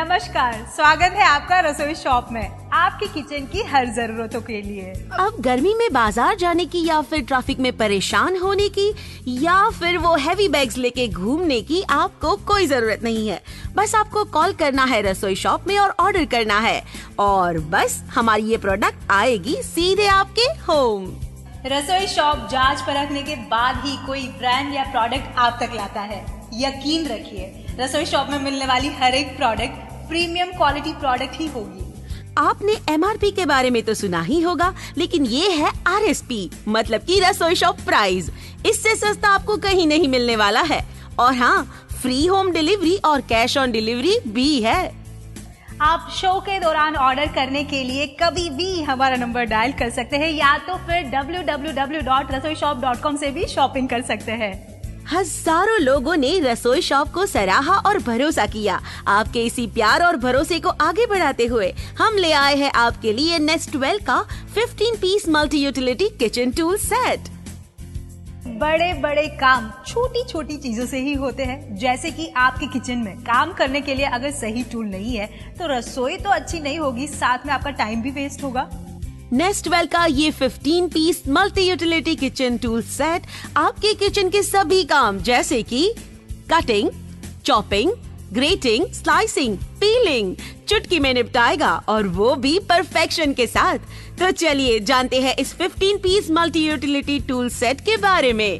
नमस्कार, स्वागत है आपका रसोई शॉप में, आपकी किचन की हर जरूरतों के लिए। अब गर्मी में बाजार जाने की या फिर ट्रैफिक में परेशान होने की या फिर वो हैवी बैग्स लेके घूमने की आपको कोई जरूरत नहीं है। बस आपको कॉल करना है रसोई शॉप में और ऑर्डर करना है और बस हमारी ये प्रोडक्ट आएगी सीधे आपके होम। रसोई शॉप जांच परखने के बाद ही कोई ब्रांड या प्रोडक्ट आप तक लाता है। यकीन रखिए, रसोई शॉप में मिलने वाली हर एक प्रोडक्ट प्रीमियम क्वालिटी प्रोडक्ट ही होगी। आपने MRP के बारे में तो सुना ही होगा, लेकिन ये है RSP, मतलब कि रसोई शॉप प्राइस। इससे सस्ता आपको कहीं नहीं मिलने वाला है। और हाँ, फ्री होम डिलीवरी और कैश ऑन डिलीवरी भी है। आप शो के दौरान ऑर्डर करने के लिए कभी भी हमारा नंबर डायल कर सकते हैं या तो फिर www.rasoishop.com से भी शॉपिंग कर सकते हैं। हजारों लोगों ने रसोई शॉप को सराहा और भरोसा किया। आपके इसी प्यार और भरोसे को आगे बढ़ाते हुए हम ले आए हैं आपके लिए नेस्ट वेल का 15 piece multi utility kitchen tool set. बड़े बड़े काम छोटी छोटी चीजों से ही होते हैं। जैसे कि आपके किचन में काम करने के लिए अगर सही टूल नहीं है तो रसोई तो अच्छी नहीं होगी, साथ में आपका टाइम भी वेस्ट होगा। नेस्ट वेल का ये 15 piece multi utility kitchen tool set आपके किचन के सभी काम जैसे कि cutting, chopping, grating, slicing, peeling चुटकी में निपटाएगा और वो भी परफेक्शन के साथ। तो चलिए जानते हैं इस 15 piece multi utility tool set के बारे में।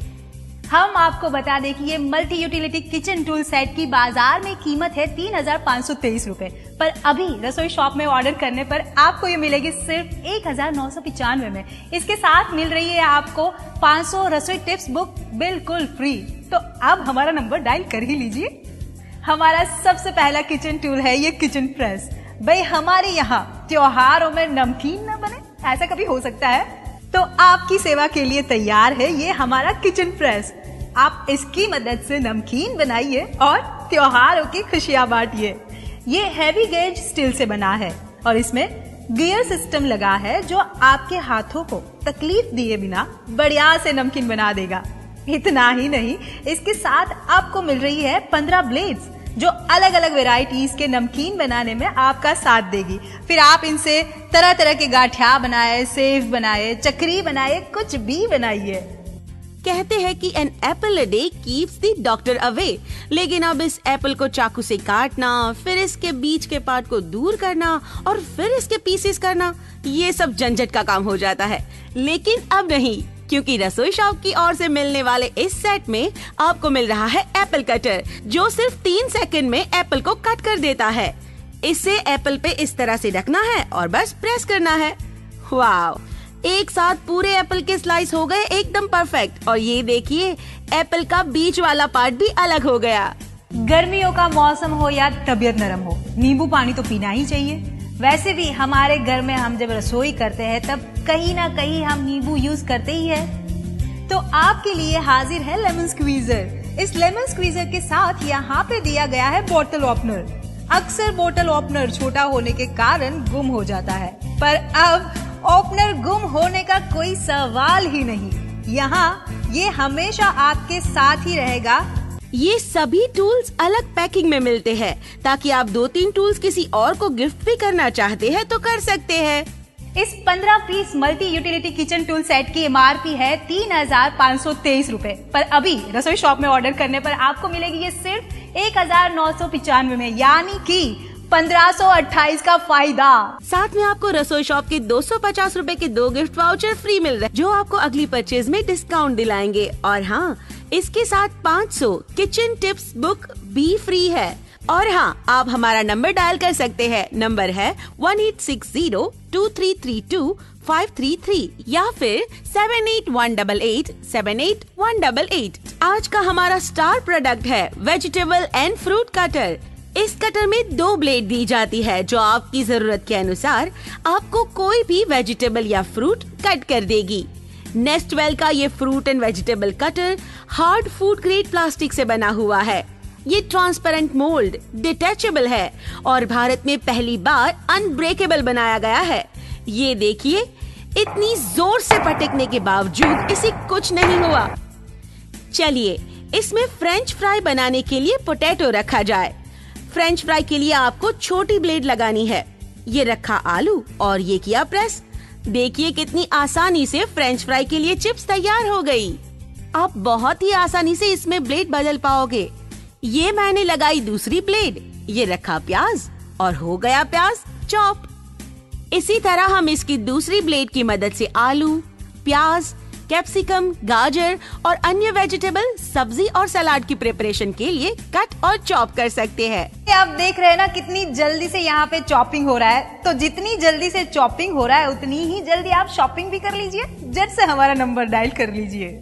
हम आपको बता दें कि ये multi utility kitchen tool set की बाजार में कीमत है 3,523 रूपए, पर अभी रसोई शॉप में ऑर्डर करने पर आपको ये मिलेगी सिर्फ 1,995 में। इसके साथ मिल रही है आपको 500 रसोई टिप्स बुक बिल्कुल फ्री। तो अब हमारा नंबर डायल कर ही लीजिए। हमारा सबसे पहला किचन टूल है ये किचन प्रेस। भाई, हमारे यहाँ त्योहारों में नमकीन न बने, ऐसा कभी हो सकता है? तो आपकी सेवा के लिए तैयार है ये हमारा किचन प्रेस। आप इसकी मदद से नमकीन बनाइए और त्योहारों की खुशियां बांटिए। ये हैवी गेज स्टील से बना है और इसमें गियर सिस्टम लगा है जो आपके हाथों को तकलीफ दिए बिना बढ़िया से नमकीन बना देगा। इतना ही नहीं, इसके साथ आपको मिल रही है 15 ब्लेड्स जो अलग अलग वेराइटीज के नमकीन बनाने में आपका साथ देगी। फिर आप इनसे तरह तरह के गाठिया बनाए, सेव बनाए, चकरी बनाए, कुछ भी बनाइए। कहते हैं कि an apple a day keeps the doctor away, लेकिन अब इस एप्पल को चाकू से काटना, फिर इसके बीच के पार्ट को दूर करना और फिर इसके पीसेस करना, ये सब झंझट का काम हो जाता है। लेकिन अब नहीं, क्योंकि रसोई शॉप की ओर से मिलने वाले इस सेट में आपको मिल रहा है एप्पल कटर, जो सिर्फ 3 सेकंड में एप्पल को कट कर देता है। इसे एप्पल पे इस तरह से रखना है और बस प्रेस करना है। वाव! एक साथ पूरे एप्पल के स्लाइस हो गए एकदम परफेक्ट। और ये देखिए, एप्पल का बीच वाला पार्ट भी अलग हो गया। गर्मियों का मौसम हो या तबीयत नरम हो, नींबू पानी तो पीना ही चाहिए। वैसे भी हमारे घर में हम जब रसोई करते हैं तब कहीं ना कहीं हम नींबू यूज करते ही हैं। तो आपके लिए हाजिर है लेमन स्क्वीजर। इस लेमन स्क्वीजर के साथ यहाँ पे दिया गया है बोतल ओपनर। अक्सर बोतल ओपनर छोटा होने के कारण गुम हो जाता है, पर अब ओपनर गुम होने का कोई सवाल ही नहीं। यहाँ ये हमेशा आपके साथ ही रहेगा। ये सभी टूल्स अलग पैकिंग में मिलते हैं, ताकि आप 2-3 टूल्स किसी और को गिफ्ट भी करना चाहते हैं तो कर सकते हैं। इस 15 piece multi utility kitchen tool set की MRP है 3,523 रूपए, पर अभी रसोई शॉप में ऑर्डर करने पर आपको मिलेगी ये सिर्फ 1,995 में, यानी कि 1,528 का फायदा। साथ में आपको रसोई शॉप के 250 रूपए के 2 गिफ्ट वाउचर फ्री मिल रहे हैं, जो आपको अगली परचेज में डिस्काउंट दिलाएंगे। और हाँ, इसके साथ 500 किचन टिप्स बुक भी फ्री है। और हाँ, आप हमारा नंबर डायल कर सकते हैं। नंबर है 18602332 या फिर 7818878188। आज का हमारा स्टार प्रोडक्ट है वेजिटेबल एंड फ्रूट कटर। इस कटर में 2 ब्लेड दी जाती है जो आपकी जरूरत के अनुसार आपको कोई भी वेजिटेबल या फ्रूट कट कर देगी। नेस्ट वेल का ये fruit and vegetable cutter hard food grade plastic से बना हुआ है। ये ट्रांसपेरेंट मोल्ड, डिटैचेबल है और भारत में पहली बार अनब्रेकेबल बनाया गया है। ये देखिए, इतनी जोर से पटकने के बावजूद इसे कुछ नहीं हुआ। चलिए, इसमें फ्रेंच फ्राई बनाने के लिए पोटैटो रखा जाए। फ्रेंच फ्राई के लिए आपको छोटी ब्लेड लगानी है। ये रखा आलू और ये किया प्रेस। देखिए कितनी आसानी से फ्रेंच फ्राई के लिए चिप्स तैयार हो गई। आप बहुत ही आसानी से इसमें ब्लेड बदल पाओगे। ये मैंने लगाई दूसरी ब्लेड, ये रखा प्याज और हो गया प्याज चॉप। इसी तरह हम इसकी दूसरी ब्लेड की मदद से आलू, प्याज, कैप्सिकम, गाजर और अन्य वेजिटेबल, सब्जी और सलाद की प्रिपरेशन के लिए कट और चॉप कर सकते हैं। आप देख रहे हैं ना कितनी जल्दी से यहाँ पे चॉपिंग हो रहा है। तो जितनी जल्दी से चॉपिंग हो रहा है उतनी ही जल्दी आप शॉपिंग भी कर लीजिए। झट से हमारा नंबर डायल कर लीजिए।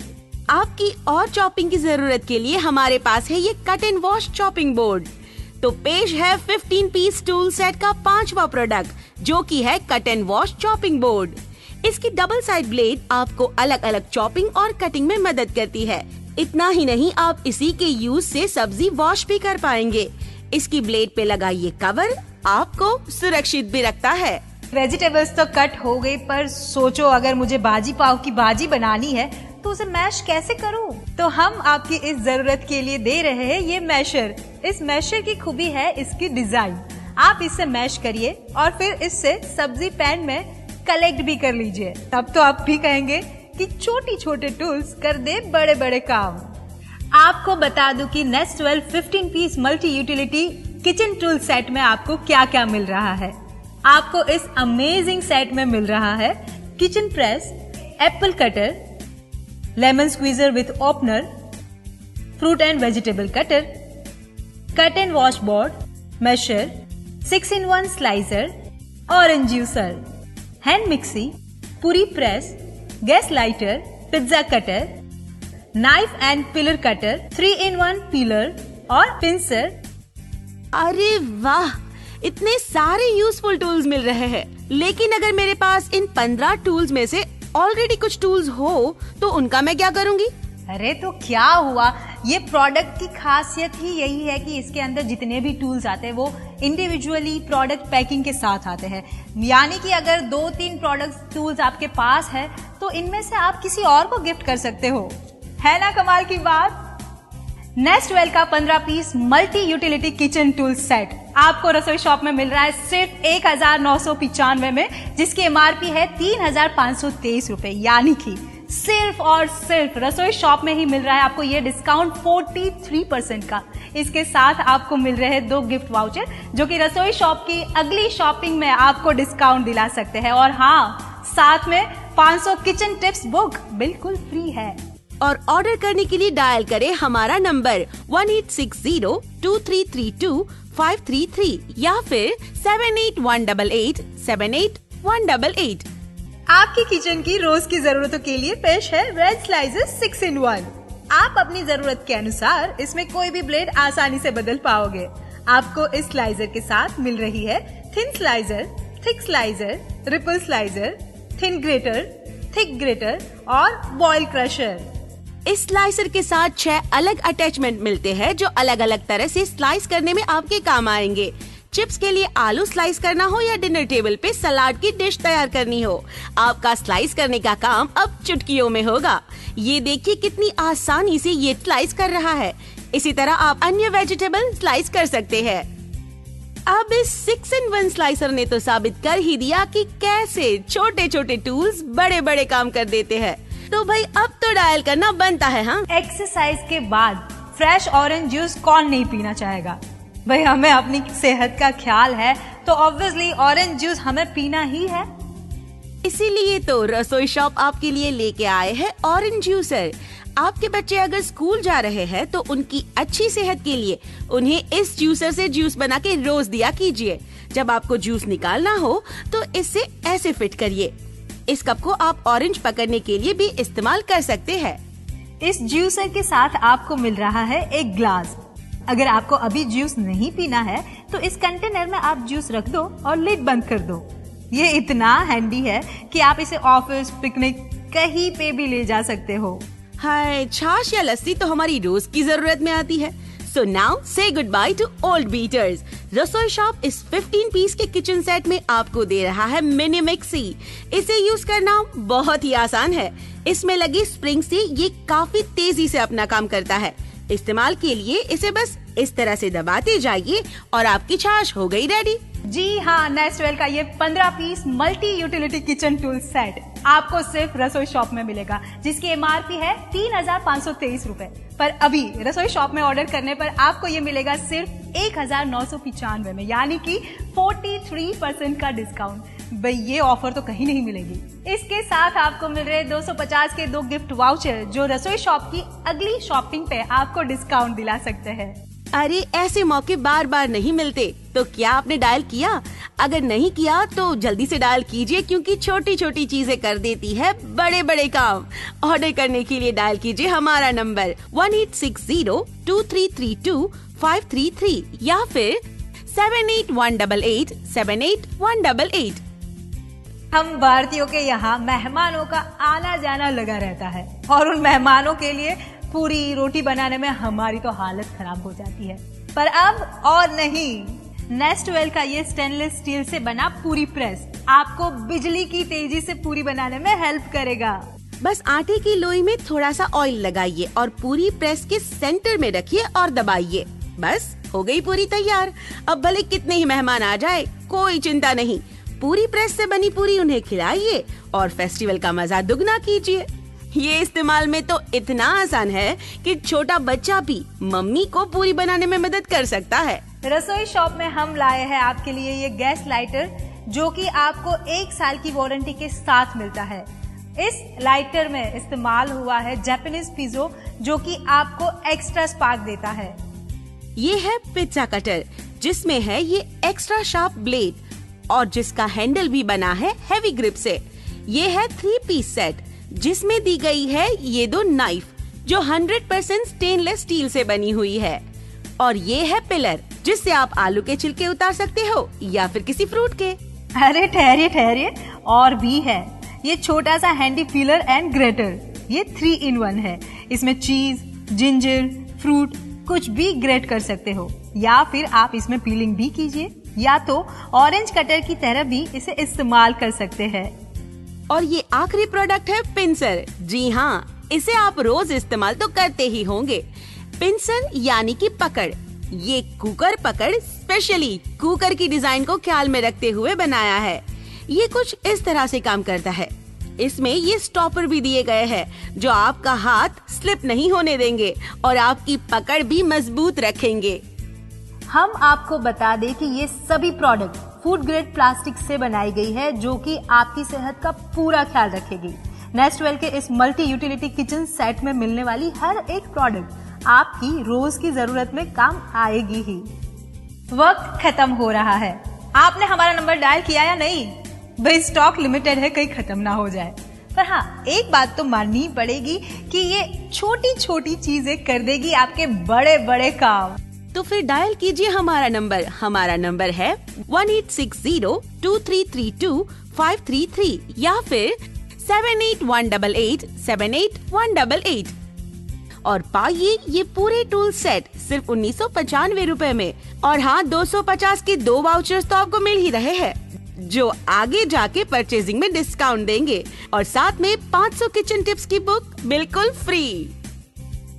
आपकी और चॉपिंग की जरूरत के लिए हमारे पास है ये cut and wash chopping board. तो पेश है 15 पीस टूल सेट का 5वां प्रोडक्ट, जो की है cut and wash chopping board. इसकी डबल साइड ब्लेड आपको अलग अलग चॉपिंग और कटिंग में मदद करती है। इतना ही नहीं, आप इसी के यूज से सब्जी वॉश भी कर पाएंगे। इसकी ब्लेड पे लगा ये कवर आपको सुरक्षित भी रखता है। वेजिटेबल्स तो कट हो गई, पर सोचो अगर मुझे भाजी पाव की भाजी बनानी है तो उसे मैश कैसे करूं? तो हम आपकी इस जरूरत के लिए दे रहे हैं ये मैशर। इस मैशर की खूबी है इसकी डिजाइन। आप इससे मैश करिए और फिर इससे सब्जी पैन में कलेक्ट भी कर लीजिए। तब तो आप भी कहेंगे कि छोटी छोटे टूल्स कर दे बड़े बड़े काम। आपको बता दूं कि Nest 12 15 piece multi utility kitchen tool set में आपको क्या क्या मिल रहा है। आपको इस अमेजिंग सेट में मिल रहा है kitchen press, apple cutter, lemon squeezer with opener, fruit and vegetable cutter, cut and wash board, masher, 6-in-1 slicer, orange juicer, hand mixie, puri press, gas lighter, pizza cutter, knife and peeler cutter, 3-in-1 peeler और pincer. अरे वाह, इतने सारे useful tools मिल रहे हैं। लेकिन अगर मेरे पास इन 15 टूल्स में से ऑलरेडी कुछ टूल्स हो तो उनका मैं क्या करूंगी? अरे तो क्या हुआ, ये प्रोडक्ट की खासियत ही यही है कि इसके अंदर जितने भी टूल्स आते हैं वो इंडिविजुअली प्रोडक्ट पैकिंग के साथ आते हैं। यानी कि अगर 2-3 प्रोडक्ट टूल्स आपके पास है तो इनमें से आप किसी और को गिफ्ट कर सकते हो। है ना कमाल की बात? नेस्ट 12 का 15 piece multi utility kitchen tool set आपको रसोई शॉप में मिल रहा है सिर्फ 1995 में, जिसकी MRP है 3523 रुपए। यानी कि सिर्फ और सिर्फ रसोई शॉप में ही मिल रहा है आपको ये डिस्काउंट 43% का। इसके साथ आपको मिल रहे हैं 2 गिफ्ट वाउचर, जो कि रसोई शॉप की अगली शॉपिंग में आपको डिस्काउंट दिला सकते हैं। और हाँ, साथ में 500 किचन टिप्स बुक बिल्कुल फ्री है। और ऑर्डर करने के लिए डायल करें हमारा नंबर 186023325333 या फिर 7818878188। आपकी किचन की रोज की जरूरतों के लिए पेश है रेड स्लाइसर 6-in-1। आप अपनी जरूरत के अनुसार इसमें कोई भी ब्लेड आसानी से बदल पाओगे। आपको इस स्लाइसर के साथ मिल रही है thin slicer, thick slicer, ripple slicer, thin greater, thick greater और बॉयल क्रशर। इस स्लाइसर के साथ 6 अलग अटैचमेंट मिलते हैं जो अलग अलग तरह से स्लाइस करने में आपके काम आएंगे। चिप्स के लिए आलू स्लाइस करना हो या डिनर टेबल पे सलाद की डिश तैयार करनी हो, आपका स्लाइस करने का काम अब चुटकियों में होगा। ये देखिए कितनी आसानी से ये स्लाइस कर रहा है। इसी तरह आप अन्य वेजिटेबल स्लाइस कर सकते हैं। अब इस 6-in-1 स्लाइसर ने तो साबित कर ही दिया कि कैसे छोटे छोटे टूल्स बड़े बड़े काम कर देते हैं। तो भाई अब तो डायल करना बनता है। हाँ, एक्सरसाइज के बाद फ्रेश ऑरेंज जूस कौन नहीं पीना चाहेगा? भाई हमें अपनी सेहत का ख्याल है तो ऑब्वियसली ऑरेंज जूस हमें पीना ही है। इसीलिए तो रसोई शॉप आपके लिए लेके आए हैं ऑरेंज जूसर। आपके बच्चे अगर स्कूल जा रहे हैं तो उनकी अच्छी सेहत के लिए उन्हें इस जूसर से जूस बना के रोज दिया कीजिए। जब आपको जूस निकालना हो तो इससे ऐसे फिट करिए। इस कप को आप ऑरेंज पकड़ने के लिए भी इस्तेमाल कर सकते हैं। इस जूसर के साथ आपको मिल रहा है एक ग्लास। अगर आपको अभी जूस नहीं पीना है तो इस कंटेनर में आप जूस रख दो और लिड बंद कर दो। ये इतना हैंडी है कि आप इसे ऑफिस, पिकनिक कहीं पे भी ले जा सकते हो। हाय, छाछ या लस्सी तो हमारी रोज की जरूरत में आती है। सो नाउ से good by two old beaters. रसोई शॉप इस 15 पीस के किचन सेट में आपको दे रहा है मिनी मिक्सी। इसे यूज करना बहुत ही आसान है। इसमें लगी स्प्रिंग से ये काफी तेजी से अपना काम करता है। इस्तेमाल के लिए इसे बस इस तरह से दबाते जाइए और आपकी छाछ हो गई रेडी। जी हाँ, नेस्टवेल का ये 15 piece multi utility kitchen tool set आपको सिर्फ रसोई शॉप में मिलेगा, जिसकी एमआरपी है 3,523 रूपए। पर अभी रसोई शॉप में ऑर्डर करने पर आपको ये मिलेगा सिर्फ 1,995 में, यानी कि 43% का डिस्काउंट। भाई ये ऑफर तो कहीं नहीं मिलेगी। इसके साथ आपको मिल रहे 250 के 2 गिफ्ट वाउचर, जो रसोई शॉप की अगली शॉपिंग पे आपको डिस्काउंट दिला सकते हैं। अरे ऐसे मौके बार बार नहीं मिलते, तो क्या आपने डायल किया? अगर नहीं किया तो जल्दी से डायल कीजिए, क्योंकि छोटी छोटी चीजें कर देती है बड़े बड़े काम। ऑर्डर करने के लिए डायल कीजिए हमारा नंबर 18602332 या फिर 7818878188। हम भारतीयों के यहाँ मेहमानों का आना जाना लगा रहता है, और उन मेहमानों के लिए पूरी रोटी बनाने में हमारी तो हालत खराब हो जाती है। पर अब और नहीं, नेस्टवेल का ये स्टेनलेस स्टील से बना पूरी प्रेस आपको बिजली की तेजी से पूरी बनाने में हेल्प करेगा। बस आटे की लोई में थोड़ा सा ऑयल लगाइए और पूरी प्रेस के सेंटर में रखिए और दबाइए। बस हो गई पूरी तैयार। अब भले कितने ही मेहमान आ जाए, कोई चिंता नहीं, पूरी प्रेस से बनी पूरी उन्हें खिलाइए और फेस्टिवल का मजा दुगना कीजिए। ये इस्तेमाल में तो इतना आसान है कि छोटा बच्चा भी मम्मी को पूरी बनाने में मदद कर सकता है। रसोई शॉप में हम लाए हैं आपके लिए ये गैस लाइटर, जो कि आपको 1 साल की वारंटी के साथ मिलता है। इस लाइटर में इस्तेमाल हुआ है जापानीज पिज़्ज़ो, जो कि आपको एक्स्ट्रा स्पार्क देता है। ये है पिज्जा कटर, जिसमें है ये एक्स्ट्रा शार्प ब्लेड और जिसका हैंडल भी बना है हेवी ग्रिप से। ये है 3 पीस सेट, जिसमें दी गई है ये 2 नाइफ, जो 100% स्टेनलेस स्टील से बनी हुई है। और ये है पिलर, जिससे आप आलू के छिलके उतार सकते हो या फिर किसी फ्रूट के। अरे ठहरिए, और भी है ये छोटा सा हैंडी पीलर एंड ग्रेटर। ये 3 in 1 है। इसमें चीज, जिंजर, फ्रूट कुछ भी ग्रेट कर सकते हो, या फिर आप इसमें पीलिंग भी कीजिए, या तो ऑरेंज कटर की तरह भी इसे इस्तेमाल कर सकते हैं। और ये आखिरी प्रोडक्ट है पिंसर। जी हाँ, इसे आप रोज इस्तेमाल तो करते ही होंगे। पिंसर यानी कि पकड़। ये कुकर पकड़ स्पेशली कुकर की डिजाइन को ख्याल में रखते हुए बनाया है। ये कुछ इस तरह से काम करता है। इसमें ये स्टॉपर भी दिए गए हैं, जो आपका हाथ स्लिप नहीं होने देंगे और आपकी पकड़ भी मजबूत रखेंगे। हम आपको बता दें कि ये सभी प्रोडक्ट फूड ग्रेड प्लास्टिक से बनाई गई है, जो कि आपकी सेहत का पूरा ख्याल रखेगी। नेस्टवेल के इस मल्टी यूटिलिटी किचन सेट में मिलने वाली हर एक प्रोडक्ट आपकी रोज की जरूरत में काम आएगी ही। वक्त खत्म हो रहा है, आपने हमारा नंबर डायल किया या नहीं? भाई स्टॉक लिमिटेड है, कहीं खत्म ना हो जाए। पर हाँ, एक बात तो माननी पड़ेगी कि ये छोटी छोटी चीजें कर देगी आपके बड़े बड़े काम। तो फिर डायल कीजिए हमारा नंबर है 18602332 या फिर 7818878188 और पाइए ये पूरे टूल सेट सिर्फ 1995 रूपए में। और हाँ, 250 के 2 वाउचर्स तो आपको मिल ही रहे हैं, जो आगे जाके परचेजिंग में डिस्काउंट देंगे, और साथ में 500 किचन टिप्स की बुक बिल्कुल फ्री।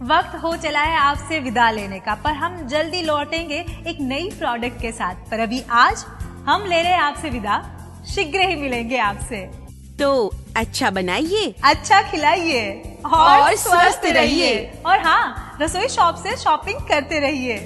वक्त हो चला है आपसे विदा लेने का, पर हम जल्दी लौटेंगे एक नई प्रोडक्ट के साथ। पर अभी आज हम ले रहे हैं आपसे विदा, शीघ्र ही मिलेंगे आपसे। तो अच्छा बनाइए, अच्छा खिलाइए और स्वस्थ रहिए। और हाँ, रसोई शॉप से शॉपिंग करते रहिए।